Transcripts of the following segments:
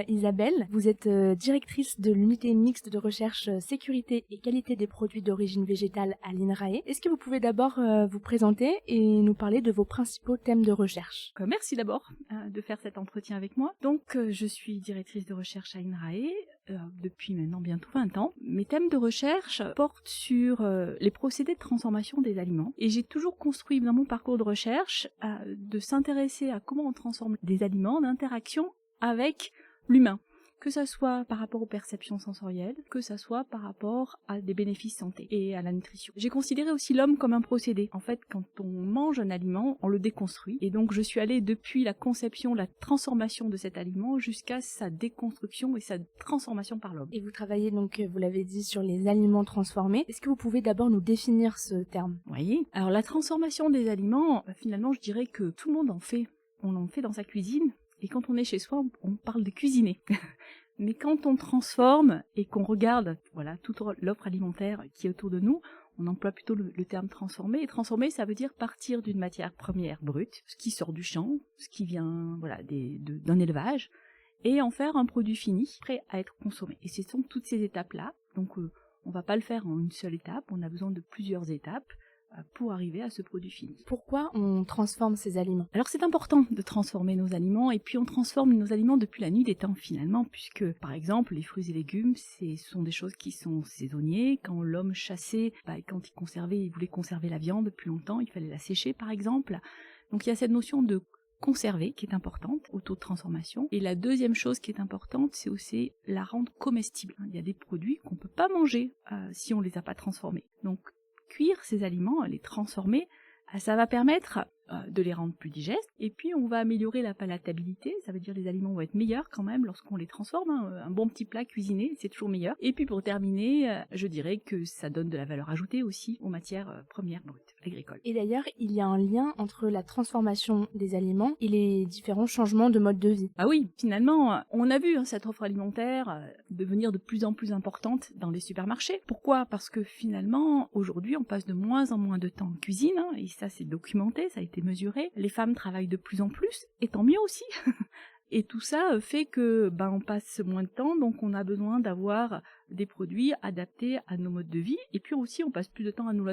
Isabelle, vous êtes directrice de l'unité mixte de recherche sécurité et qualité des produits d'origine végétale à l'INRAE. Est-ce que vous pouvez d'abord vous présenter et nous parler de vos principaux thèmes de recherche? Merci d'abord de faire cet entretien avec moi. Donc, je suis directrice de recherche à INRAE depuis maintenant bientôt 20 ans. Mes thèmes de recherche portent sur les procédés de transformation des aliments. Et j'ai toujours construit dans mon parcours de recherche de s'intéresser à comment on transforme des aliments d'interaction avec l'humain. Que ça soit par rapport aux perceptions sensorielles, que ça soit par rapport à des bénéfices santé et à la nutrition. J'ai considéré aussi l'homme comme un procédé. En fait, quand on mange un aliment, on le déconstruit. Et donc, je suis allée depuis la conception, la transformation de cet aliment jusqu'à sa déconstruction et sa transformation par l'homme. Et vous travaillez donc, vous l'avez dit, sur les aliments transformés. Est-ce que vous pouvez d'abord nous définir ce terme? Oui. Alors, la transformation des aliments, finalement, je dirais que tout le monde en fait. On en fait dans sa cuisine. Et quand on est chez soi, on parle de cuisiner. Mais quand on transforme et qu'on regarde toute l'offre alimentaire qui est autour de nous, on emploie plutôt le terme transformer. Et transformer, ça veut dire partir d'une matière première brute, ce qui sort du champ, ce qui vient d'un élevage, et en faire un produit fini, prêt à être consommé. Et ce sont toutes ces étapes-là. Donc on va pas le faire en une seule étape, on a besoin de plusieurs étapes pour arriver à ce produit fini. Pourquoi on transforme ces aliments? Alors c'est important de transformer nos aliments, et puis on transforme nos aliments depuis la nuit des temps finalement, puisque par exemple les fruits et légumes, ce sont des choses qui sont saisonniers. Quand l'homme chassait, quand il voulait conserver la viande plus longtemps, il fallait la sécher par exemple. Donc il y a cette notion de conserver qui est importante au taux de transformation. Et la deuxième chose qui est importante, c'est aussi la rendre comestible. Il y a des produits qu'on ne peut pas manger si on ne les a pas transformés. Donc cuire ces aliments, les transformer, ça va permettre de les rendre plus digestes, et puis on va améliorer la palatabilité, ça veut dire les aliments vont être meilleurs quand même lorsqu'on les transforme, un bon petit plat cuisiné, c'est toujours meilleur. Et puis pour terminer, je dirais que ça donne de la valeur ajoutée aussi aux matières premières brutes agricoles. Et d'ailleurs, il y a un lien entre la transformation des aliments et les différents changements de mode de vie. Ah oui, finalement, on a vu cette offre alimentaire devenir de plus en plus importante dans les supermarchés. Pourquoi? Parce que finalement, aujourd'hui, on passe de moins en moins de temps en cuisine, et ça c'est documenté, ça a été mesuré. Les femmes travaillent de plus en plus, et tant mieux aussi. Et tout ça fait que on passe moins de temps, donc on a besoin d'avoir des produits adaptés à nos modes de vie, et puis aussi on passe plus de temps à nos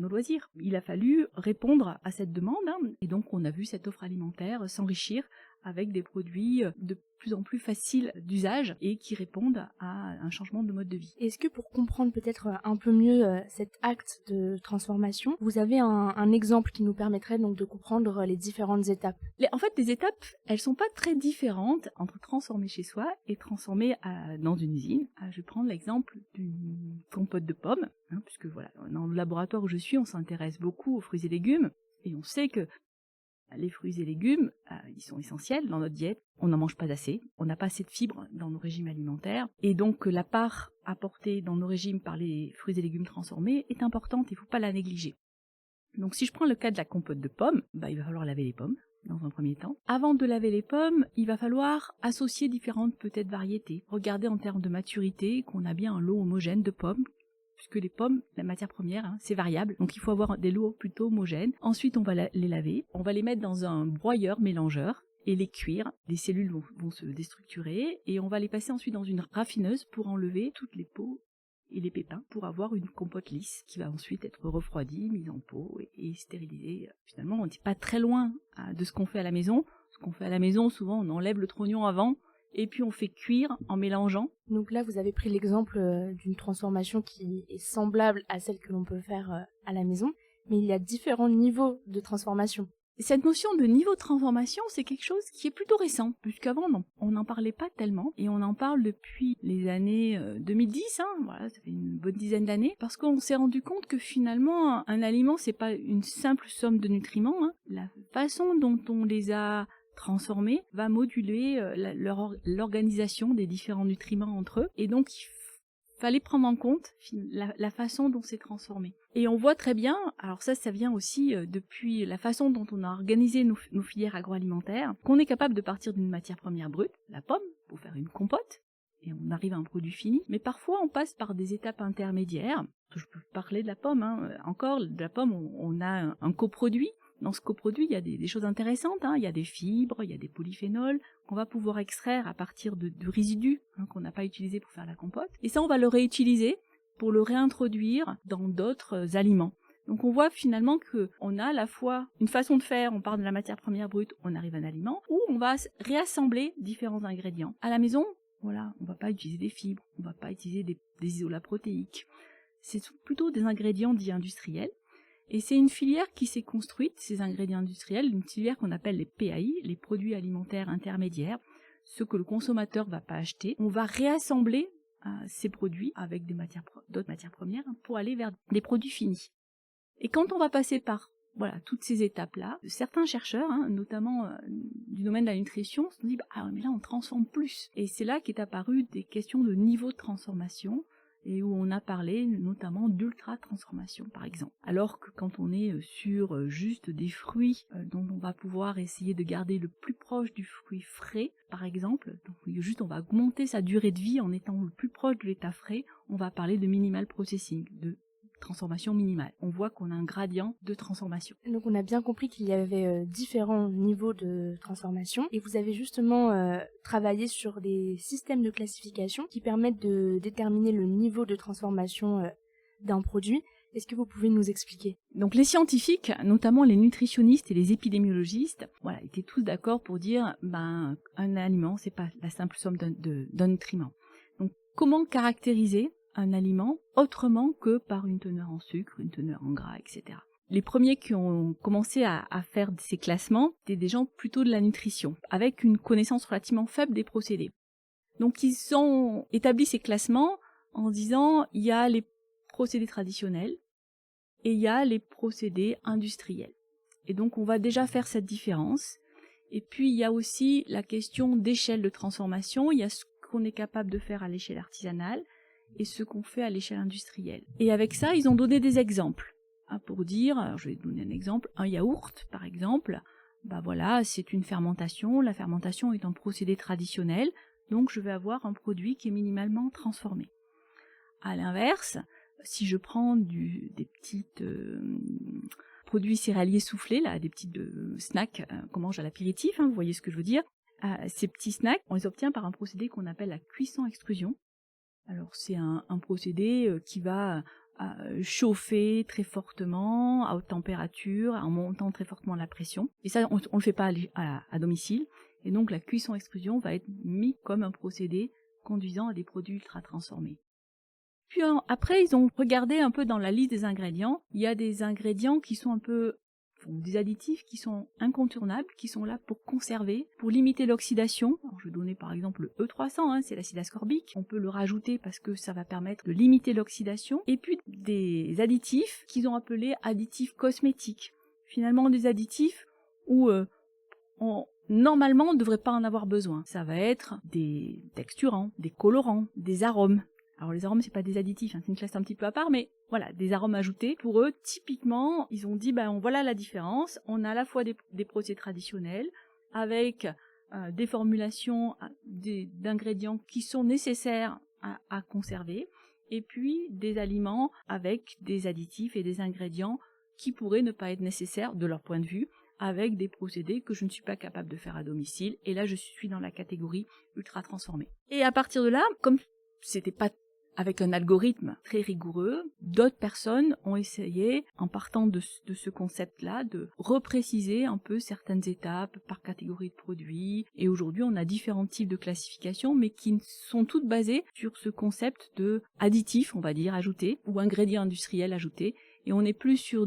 loisirs. Il a fallu répondre à cette demande, et donc on a vu cette offre alimentaire s'enrichir avec des produits de plus en plus faciles d'usage et qui répondent à un changement de mode de vie. Est-ce que pour comprendre peut-être un peu mieux cet acte de transformation, vous avez un exemple qui nous permettrait donc de comprendre les différentes étapes? En fait, les étapes, elles sont pas très différentes entre transformer chez soi et transformer dans une usine. Je vais prendre l'exemple d'une compote de pommes, puisque dans le laboratoire où je suis, on s'intéresse beaucoup aux fruits et légumes, et on sait que les fruits et légumes, ils sont essentiels dans notre diète. On n'en mange pas assez, on n'a pas assez de fibres dans nos régimes alimentaires, et donc la part apportée dans nos régimes par les fruits et légumes transformés est importante, il ne faut pas la négliger. Donc si je prends le cas de la compote de pommes, il va falloir laver les pommes dans un premier temps. Avant de laver les pommes, il va falloir associer différentes peut-être variétés. Regarder en termes de maturité qu'on a bien un lot homogène de pommes, puisque les pommes, la matière première, c'est variable, donc il faut avoir des lots plutôt homogènes. Ensuite, on va les laver, on va les mettre dans un broyeur mélangeur et les cuire. Les cellules vont se déstructurer, et on va les passer ensuite dans une raffineuse pour enlever toutes les peaux et les pépins, pour avoir une compote lisse qui va ensuite être refroidie, mise en pot et stérilisée. Finalement, on n'est pas très loin de ce qu'on fait à la maison. Ce qu'on fait à la maison, souvent, on enlève le trognon avant, et puis on fait cuire en mélangeant. Donc là, vous avez pris l'exemple d'une transformation qui est semblable à celle que l'on peut faire à la maison, mais il y a différents niveaux de transformation. Cette notion de niveau de transformation, c'est quelque chose qui est plutôt récent, puisqu'avant on n'en parlait pas tellement, et on en parle depuis les années 2010, ça fait une bonne dizaine d'années, parce qu'on s'est rendu compte que finalement, un aliment, c'est pas une simple somme de nutriments, la façon dont on les a transformés va moduler l'organisation des différents nutriments entre eux, et donc il fallait prendre en compte la façon dont c'est transformé. Et on voit très bien, alors ça vient aussi depuis la façon dont on a organisé nos filières agroalimentaires, qu'on est capable de partir d'une matière première brute, la pomme, pour faire une compote, et on arrive à un produit fini, mais parfois on passe par des étapes intermédiaires. Je peux parler de la pomme, encore, de la pomme, on a un coproduit, Dans ce coproduit, il y a des choses intéressantes, hein. Il y a des fibres, il y a des polyphénols qu'on va pouvoir extraire à partir de résidus qu'on n'a pas utilisés pour faire la compote. Et ça, on va le réutiliser pour le réintroduire dans d'autres aliments. Donc on voit finalement qu'on a à la fois une façon de faire, on part de la matière première brute, on arrive à un aliment, où on va réassembler différents ingrédients. À la maison, voilà, on va pas utiliser des fibres, on va pas utiliser des isolats protéiques. C'est plutôt des ingrédients dits industriels. Et c'est une filière qui s'est construite, ces ingrédients industriels, une filière qu'on appelle les PAI, les produits alimentaires intermédiaires, ce que le consommateur va pas acheter. On va réassembler ces produits avec d'autres matières premières pour aller vers des produits finis. Et quand on va passer par toutes ces étapes-là, certains chercheurs, notamment du domaine de la nutrition, se sont dit mais là on transforme plus. Et c'est là qu'est apparu des questions de niveau de transformation, et où on a parlé notamment d'ultra-transformation, par exemple. Alors que quand on est sur juste des fruits dont on va pouvoir essayer de garder le plus proche du fruit frais, par exemple, donc juste on va augmenter sa durée de vie en étant le plus proche de l'état frais, on va parler de minimal processing, de transformation minimale. On voit qu'on a un gradient de transformation. Donc on a bien compris qu'il y avait différents niveaux de transformation, et vous avez justement travaillé sur des systèmes de classification qui permettent de déterminer le niveau de transformation d'un produit. Est-ce que vous pouvez nous expliquer? Donc les scientifiques, notamment les nutritionnistes et les épidémiologistes, étaient tous d'accord pour dire un aliment, c'est pas la simple somme d'un nutriment. Donc comment caractériser un aliment autrement que par une teneur en sucre, une teneur en gras, etc. Les premiers qui ont commencé à faire ces classements étaient des gens plutôt de la nutrition, avec une connaissance relativement faible des procédés. Donc ils ont établi ces classements en disant il y a les procédés traditionnels et il y a les procédés industriels. Et donc on va déjà faire cette différence. Et puis il y a aussi la question d'échelle de transformation, il y a ce qu'on est capable de faire à l'échelle artisanale, et ce qu'on fait à l'échelle industrielle. Et avec ça, ils ont donné des exemples. Pour dire, alors je vais donner un exemple, un yaourt, par exemple, c'est une fermentation. La fermentation est un procédé traditionnel, donc je vais avoir un produit qui est minimalement transformé. À l'inverse, si je prends des petits produits céréaliers soufflés, des petits snacks qu'on mange à l'apéritif, vous voyez ce que je veux dire, ces petits snacks, on les obtient par un procédé qu'on appelle la cuisson-extrusion. Alors c'est un procédé qui va chauffer très fortement, à haute température, en montant très fortement la pression. Et ça, on le fait pas à domicile. Et donc la cuisson-extrusion va être mis comme un procédé conduisant à des produits ultra transformés. Puis après, ils ont regardé un peu dans la liste des ingrédients. Il y a des ingrédients qui sont des additifs qui sont incontournables, qui sont là pour conserver, pour limiter l'oxydation. Alors, je vais donner par exemple le E300, c'est l'acide ascorbique. On peut le rajouter parce que ça va permettre de limiter l'oxydation. Et puis des additifs qu'ils ont appelés additifs cosmétiques. Finalement, des additifs où normalement on ne devrait pas en avoir besoin. Ça va être des texturants, des colorants, des arômes. Alors les arômes, c'est pas des additifs, c'est une classe un petit peu à part, mais des arômes ajoutés. Pour eux, typiquement, ils ont dit, voilà la différence. On a à la fois des procédés traditionnels avec des formulations d'ingrédients qui sont nécessaires à conserver, et puis des aliments avec des additifs et des ingrédients qui pourraient ne pas être nécessaires de leur point de vue, avec des procédés que je ne suis pas capable de faire à domicile. Et là, je suis dans la catégorie ultra transformée. Et à partir de là, comme c'était pas avec un algorithme très rigoureux, d'autres personnes ont essayé, en partant de ce concept-là, de repréciser un peu certaines étapes par catégorie de produits. Et aujourd'hui, on a différents types de classifications, mais qui sont toutes basées sur ce concept de additif, on va dire, ajouté, ou ingrédient industriel ajouté. Et on n'est plus sur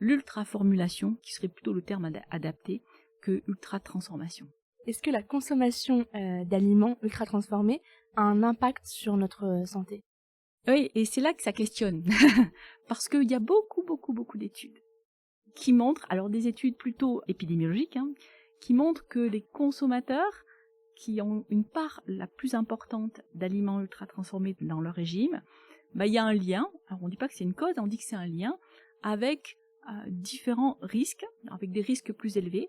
l'ultra-formulation, qui serait plutôt le terme adapté, que ultra-transformation. Est-ce que la consommation d'aliments ultra-transformés a un impact sur notre santé? Oui, et c'est là que ça questionne. Parce qu'il y a beaucoup d'études qui montrent, alors des études plutôt épidémiologiques, qui montrent que les consommateurs qui ont une part la plus importante d'aliments ultra-transformés dans leur régime, il y a un lien, alors on ne dit pas que c'est une cause, on dit que c'est un lien, avec différents risques, avec des risques plus élevés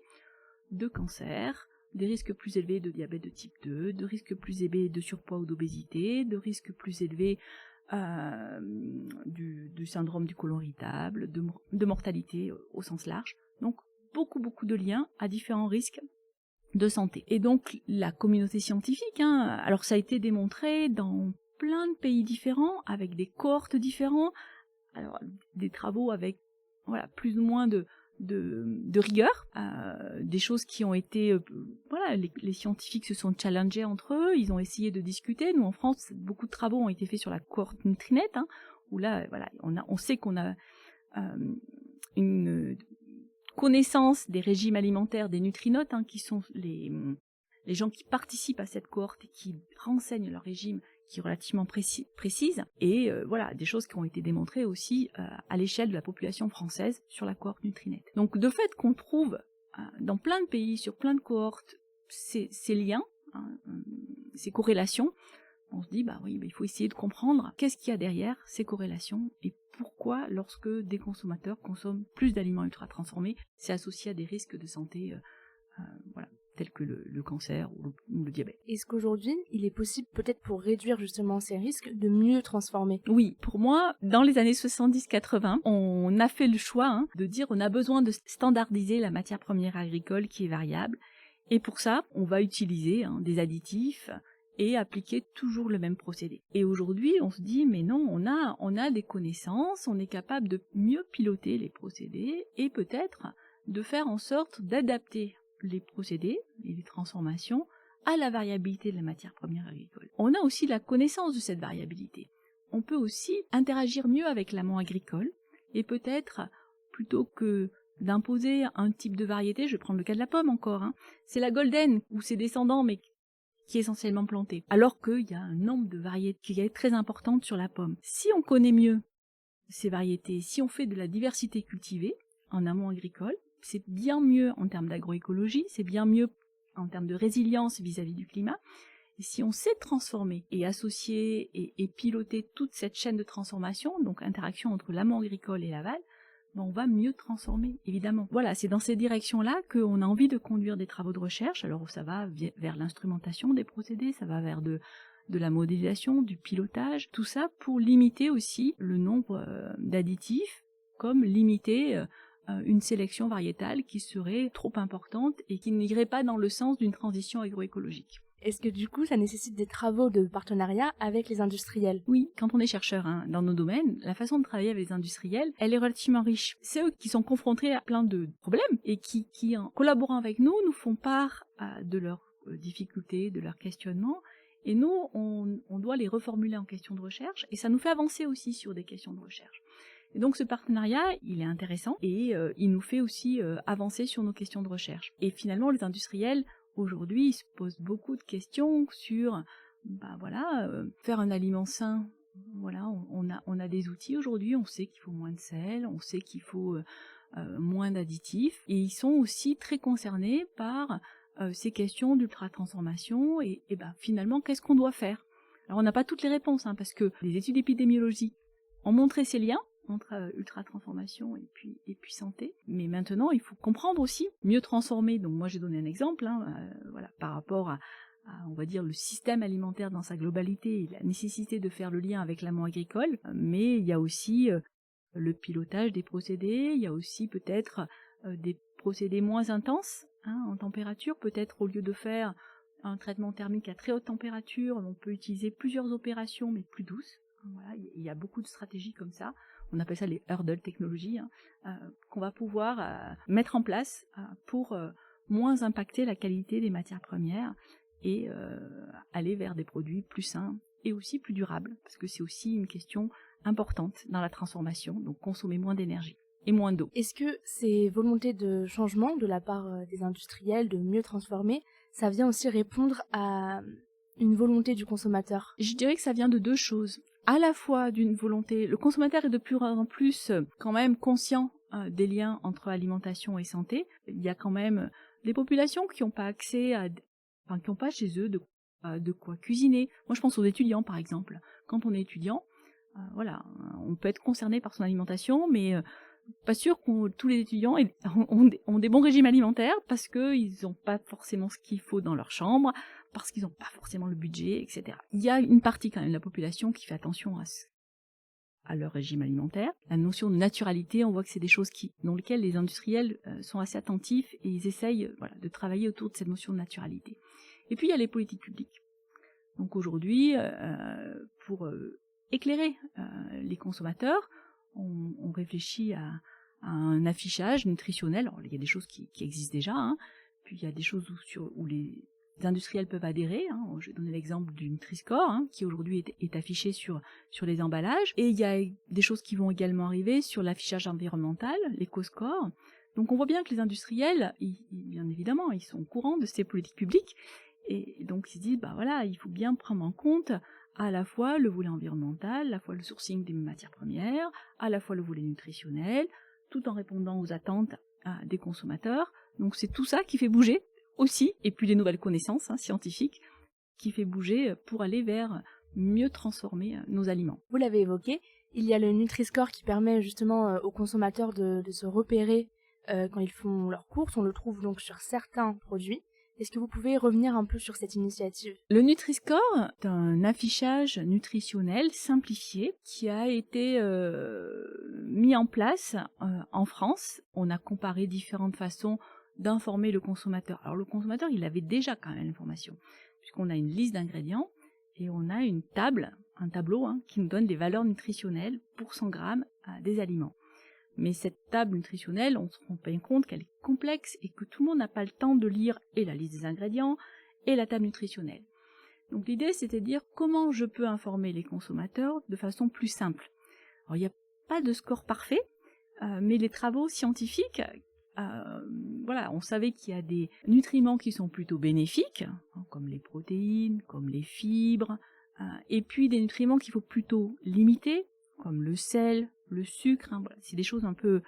de cancer, des risques plus élevés de diabète de type 2, de risques plus élevés de surpoids ou d'obésité, de risques plus élevés du syndrome du côlon irritable, de mortalité au sens large. Donc beaucoup de liens à différents risques de santé. Et donc la communauté scientifique, alors ça a été démontré dans plein de pays différents, avec des cohortes différents, alors des travaux avec plus ou moins de rigueur, des choses qui ont été, les scientifiques se sont challengés entre eux, ils ont essayé de discuter. Nous en France, beaucoup de travaux ont été faits sur la cohorte Nutrinet, où là, on sait qu'on a une connaissance des régimes alimentaires des nutrinotes, qui sont les gens qui participent à cette cohorte et qui renseignent leur régime, qui est relativement précise, et des choses qui ont été démontrées aussi à l'échelle de la population française sur la cohorte Nutrinet. Donc de fait qu'on trouve dans plein de pays, sur plein de cohortes, ces liens, ces corrélations, on se dit il faut essayer de comprendre qu'est-ce qu'il y a derrière ces corrélations et pourquoi, lorsque des consommateurs consomment plus d'aliments ultra transformés, c'est associé à des risques de santé tels que le cancer ou le diabète. Est-ce qu'aujourd'hui, il est possible, peut-être pour réduire justement ces risques, de mieux transformer ? Oui, pour moi, dans les années 70-80, on a fait le choix de dire on a besoin de standardiser la matière première agricole qui est variable, et pour ça, on va utiliser des additifs et appliquer toujours le même procédé. Et aujourd'hui, on se dit, mais non, on a des connaissances, on est capable de mieux piloter les procédés et peut-être de faire en sorte d'adapter les procédés et les transformations à la variabilité de la matière première agricole. On a aussi la connaissance de cette variabilité. On peut aussi interagir mieux avec l'amont agricole et peut-être, plutôt que d'imposer un type de variété, je vais prendre le cas de la pomme encore, c'est la golden ou ses descendants, mais qui est essentiellement plantée, alors qu'il y a un nombre de variétés qui est très importante sur la pomme. Si on connaît mieux ces variétés, si on fait de la diversité cultivée en amont agricole, c'est bien mieux en termes d'agroécologie, c'est bien mieux en termes de résilience vis-à-vis du climat. Et si on sait transformer et associer et piloter toute cette chaîne de transformation, donc interaction entre l'amont agricole et l'aval, on va mieux transformer, évidemment. Voilà, c'est dans ces directions-là qu'on a envie de conduire des travaux de recherche. Alors ça va vers l'instrumentation des procédés, ça va vers de la modélisation, du pilotage, tout ça pour limiter aussi le nombre d'additifs, comme limiter une sélection variétale qui serait trop importante et qui n'irait pas dans le sens d'une transition agroécologique. Est-ce que du coup, ça nécessite des travaux de partenariat avec les industriels ? Oui, quand on est chercheur dans nos domaines, la façon de travailler avec les industriels, elle est relativement riche. C'est eux qui sont confrontés à plein de problèmes et qui en collaborant avec nous font part de leurs difficultés, de leurs questionnements. Et nous, on doit les reformuler en questions de recherche et ça nous fait avancer aussi sur des questions de recherche. Et donc ce partenariat, il est intéressant et il nous fait aussi avancer sur nos questions de recherche. Et finalement, les industriels, aujourd'hui, ils se posent beaucoup de questions sur, faire un aliment sain. Voilà, on a des outils aujourd'hui, on sait qu'il faut moins de sel, on sait qu'il faut moins d'additifs, et ils sont aussi très concernés par ces questions d'ultra-transformation, et finalement, qu'est-ce qu'on doit faire ? Alors on n'a pas toutes les réponses, parce que les études épidémiologiques ont montré ces liens entre ultra-transformation et puis santé. Mais maintenant, il faut comprendre aussi, mieux transformer. Donc moi, j'ai donné un exemple, par rapport à, on va dire, le système alimentaire dans sa globalité et la nécessité de faire le lien avec l'amont agricole. Mais il y a aussi le pilotage des procédés, il y a aussi peut-être des procédés moins intenses en température. Peut-être au lieu de faire un traitement thermique à très haute température, on peut utiliser plusieurs opérations, mais plus douces. Voilà, il y a beaucoup de stratégies comme ça. On appelle ça les hurdle technologies, qu'on va pouvoir mettre en place pour moins impacter la qualité des matières premières et aller vers des produits plus sains et aussi plus durables, parce que c'est aussi une question importante dans la transformation, donc consommer moins d'énergie et moins d'eau. Est-ce que ces volontés de changement de la part des industriels, de mieux transformer, ça vient aussi répondre à une volonté du consommateur ? Je dirais que ça vient de deux choses. À la fois d'une volonté, le consommateur est de plus en plus quand même conscient des liens entre alimentation et santé. Il y a quand même des populations qui n'ont pas accès qui n'ont pas chez eux de quoi cuisiner. Moi, je pense aux étudiants, par exemple. Quand on est étudiant, on peut être concerné par son alimentation, mais pas sûr que tous les étudiants ont des bons régimes alimentaires parce qu'ils n'ont pas forcément ce qu'il faut dans leur chambre, parce qu'ils n'ont pas forcément le budget, etc. Il y a une partie quand même de la population qui fait attention à leur régime alimentaire. La notion de naturalité, on voit que c'est des choses dans lesquelles les industriels sont assez attentifs et ils essayent de travailler autour de cette notion de naturalité. Et puis il y a les politiques publiques. Donc aujourd'hui, pour éclairer les consommateurs, on réfléchit à un affichage nutritionnel. Alors, il y a des choses qui existent déjà, hein. Puis il y a des choses où les industriels peuvent adhérer. Hein. Je vais donner l'exemple du Nutri-Score, hein, qui aujourd'hui est affiché sur les emballages. Et il y a des choses qui vont également arriver sur l'affichage environnemental, l'éco-score. Donc on voit bien que les industriels, bien évidemment, ils sont au courant de ces politiques publiques. Et donc ils se disent, il faut bien prendre en compte à la fois le volet environnemental, à la fois le sourcing des matières premières, à la fois le volet nutritionnel, tout en répondant aux attentes des consommateurs. Donc c'est tout ça qui fait bouger aussi, et puis les nouvelles connaissances scientifiques, qui fait bouger pour aller vers mieux transformer nos aliments. Vous l'avez évoqué, il y a le Nutri-Score qui permet justement aux consommateurs de se repérer quand ils font leurs courses. On le trouve donc sur certains produits. Est-ce que vous pouvez revenir un peu sur cette initiative ? Le Nutri-Score est un affichage nutritionnel simplifié qui a été mis en place en France. On a comparé différentes façons d'informer le consommateur. Alors le consommateur, il avait déjà quand même l'information, puisqu'on a une liste d'ingrédients et on a un tableau qui nous donne des valeurs nutritionnelles pour 100 grammes des aliments. Mais cette table nutritionnelle, on se rend bien compte qu'elle est complexe et que tout le monde n'a pas le temps de lire et la liste des ingrédients et la table nutritionnelle. Donc l'idée, c'était de dire comment je peux informer les consommateurs de façon plus simple. Alors il n'y a pas de score parfait, mais les travaux scientifiques, on savait qu'il y a des nutriments qui sont plutôt bénéfiques, comme les protéines, comme les fibres, et puis des nutriments qu'il faut plutôt limiter, comme le sel, le sucre, c'est des choses un peu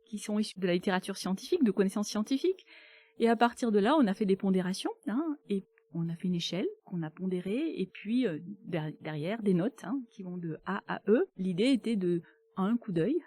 qui sont issues de la littérature scientifique, de connaissances scientifiques. Et à partir de là, on a fait des pondérations, et on a fait une échelle qu'on a pondérée, et puis derrière des notes qui vont de A à E. L'idée était à un coup d'œil,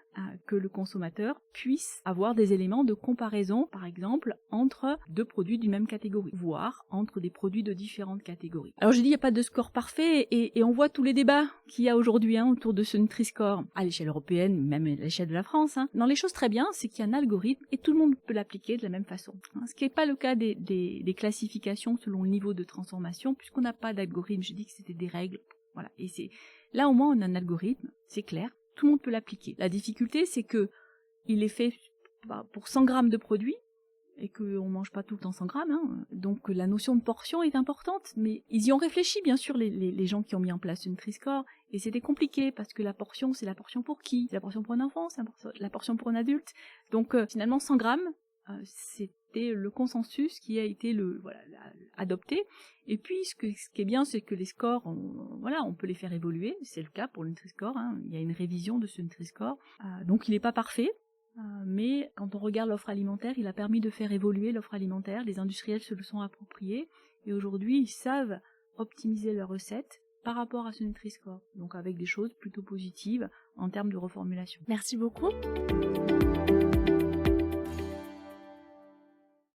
que le consommateur puisse avoir des éléments de comparaison, par exemple, entre deux produits d'une même catégorie, voire entre des produits de différentes catégories. Alors j'ai dit, il n'y a pas de score parfait, et on voit tous les débats qu'il y a aujourd'hui autour de ce Nutri-Score, à l'échelle européenne, même à l'échelle de la France. Dans les choses très bien, c'est qu'il y a un algorithme, et tout le monde peut l'appliquer de la même façon. Ce qui n'est pas le cas des classifications selon le niveau de transformation, puisqu'on n'a pas d'algorithme. J'ai dit que c'était des règles. Voilà. Et là, au moins, on a un algorithme, c'est clair. Tout le monde peut l'appliquer. La difficulté, c'est que il est fait pour 100 grammes de produit et qu'on mange pas tout le temps 100 grammes. Donc la notion de portion est importante, mais ils y ont réfléchi, bien sûr, les gens qui ont mis en place une Nutri-Score, et c'était compliqué parce que la portion, c'est la portion pour qui ? C'est la portion pour un enfant, c'est la portion pour un adulte. Donc finalement, 100 grammes, c'était le consensus qui a été adopté. Et puis ce qui est bien, c'est que les scores, on peut les faire évoluer. C'est le cas pour le Nutri-Score. Il y a une révision de ce Nutri-Score. Donc il n'est pas parfait, mais quand on regarde l'offre alimentaire, il a permis de faire évoluer l'offre alimentaire. Les industriels se le sont appropriés et aujourd'hui ils savent optimiser leurs recettes par rapport à ce Nutri-Score. Donc avec des choses plutôt positives en termes de reformulation. Merci beaucoup.